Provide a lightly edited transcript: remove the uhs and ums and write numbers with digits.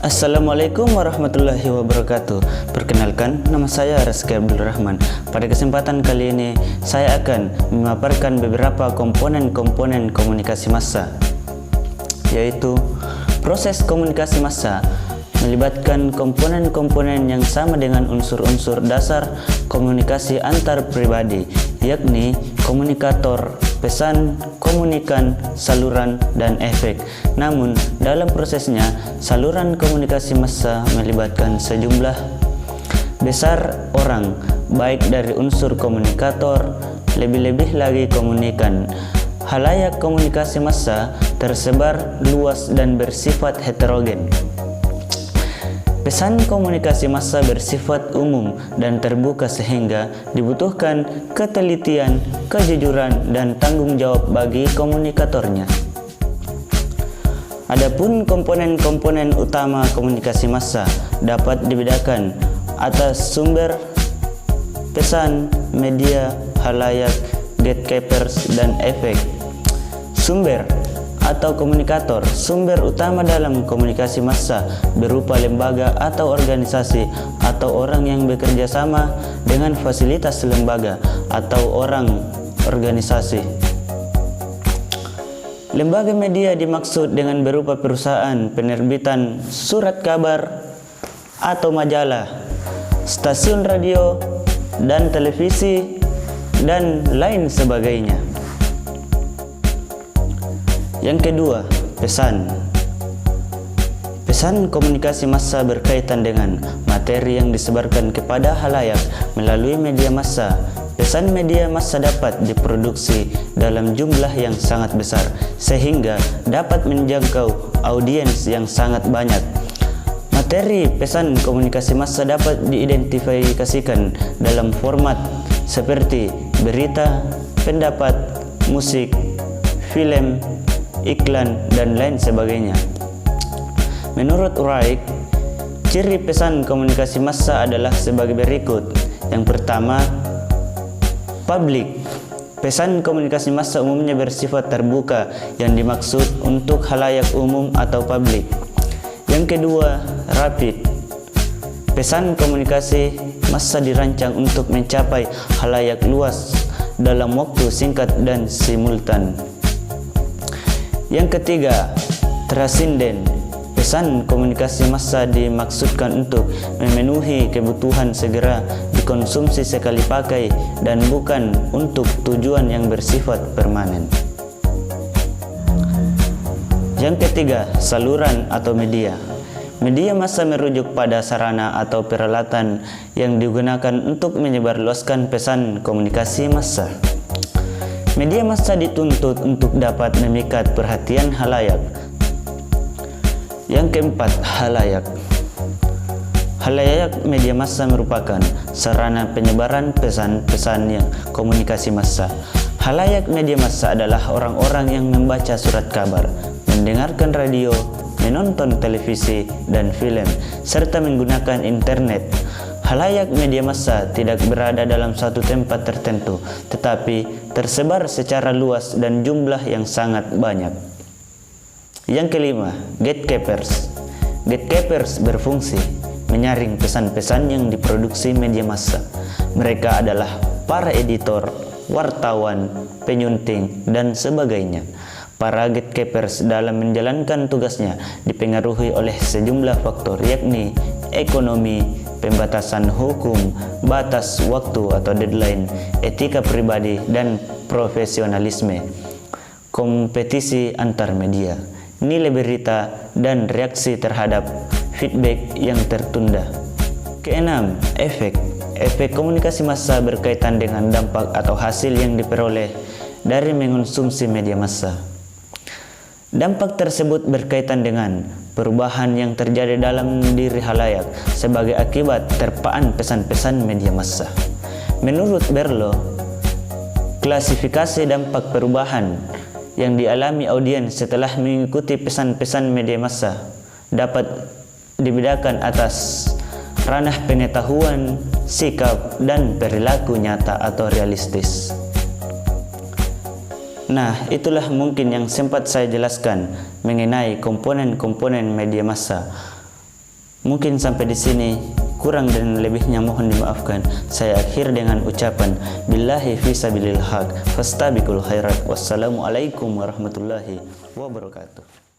Assalamualaikum warahmatullahi wabarakatuh. Perkenalkan, nama saya Rizky Abdul Rahman. Pada kesempatan kali ini, saya akan memaparkan beberapa komponen-komponen komunikasi massa, yaitu proses komunikasi massa melibatkan komponen-komponen yang sama dengan unsur-unsur dasar komunikasi antar pribadi, yakni komunikator, pesan, komunikan, saluran, dan efek. Namun, dalam prosesnya, saluran komunikasi massa melibatkan sejumlah besar orang, baik dari unsur komunikator, lebih-lebih lagi komunikan. Halayak komunikasi massa tersebar luas dan bersifat heterogen. Pesan komunikasi massa bersifat umum dan terbuka sehingga dibutuhkan ketelitian, kejujuran, dan tanggung jawab bagi komunikatornya. Adapun komponen-komponen utama komunikasi massa dapat dibedakan atas sumber, pesan, media, halayak, gatekeepers, dan efek. Sumber atau komunikator, sumber utama dalam komunikasi massa berupa lembaga atau organisasi atau orang yang bekerja sama dengan fasilitas lembaga atau orang organisasi. Lembaga media dimaksud dengan berupa perusahaan penerbitan surat kabar atau majalah, stasiun radio dan televisi, dan lain sebagainya. Yang kedua, pesan. Pesan komunikasi massa berkaitan dengan materi yang disebarkan kepada halayak melalui media massa. Pesan media massa dapat diproduksi dalam jumlah yang sangat besar sehingga dapat menjangkau audiens yang sangat banyak. Materi pesan komunikasi massa dapat diidentifikasikan dalam format seperti berita, pendapat, musik, film, iklan, dan lain sebagainya. Menurut Wright, ciri pesan komunikasi massa adalah sebagai berikut. Yang pertama, publik. Pesan komunikasi massa umumnya bersifat terbuka yang dimaksud untuk halayak umum atau publik. Yang kedua, rapid. Pesan komunikasi massa dirancang untuk mencapai halayak luas dalam waktu singkat dan simultan. Yang ketiga, transinden. Pesan komunikasi massa dimaksudkan untuk memenuhi kebutuhan segera dikonsumsi sekali pakai dan bukan untuk tujuan yang bersifat permanen. Yang ketiga, saluran atau media. Media massa merujuk pada sarana atau peralatan yang digunakan untuk menyebarluaskan pesan komunikasi massa. Media massa dituntut untuk dapat memikat perhatian halayak. Yang keempat, halayak. Halayak media massa merupakan sarana penyebaran pesan-pesan yang komunikasi massa. Halayak media massa adalah orang-orang yang membaca surat kabar, mendengarkan radio, menonton televisi dan film, serta menggunakan internet. Halayak media massa tidak berada dalam satu tempat tertentu, tetapi tersebar secara luas dan jumlah yang sangat banyak. Yang kelima, gatekeepers. Gatekeepers berfungsi menyaring pesan-pesan yang diproduksi media massa. Mereka adalah para editor, wartawan, penyunting, dan sebagainya. Para gatekeepers dalam menjalankan tugasnya dipengaruhi oleh sejumlah faktor, yakni ekonomi, pembatasan hukum, batas waktu atau deadline, etika pribadi, dan profesionalisme, kompetisi antar media, nilai berita, dan reaksi terhadap feedback yang tertunda. Keenam, efek. Efek komunikasi massa berkaitan dengan dampak atau hasil yang diperoleh dari mengonsumsi media massa. Dampak tersebut berkaitan dengan perubahan yang terjadi dalam diri halayak sebagai akibat terpaan pesan-pesan media massa. Menurut Berlo, klasifikasi dampak perubahan yang dialami audiens setelah mengikuti pesan-pesan media massa dapat dibedakan atas ranah pengetahuan, sikap, dan perilaku nyata atau realistis. Nah, itulah mungkin yang sempat saya jelaskan mengenai komponen-komponen media massa. Mungkin sampai di sini, kurang dan lebihnya mohon dimaafkan. Saya akhir dengan ucapan billahi fisabilil haq fastabiqul khairat. Wassalamualaikum warahmatullahi wabarakatuh.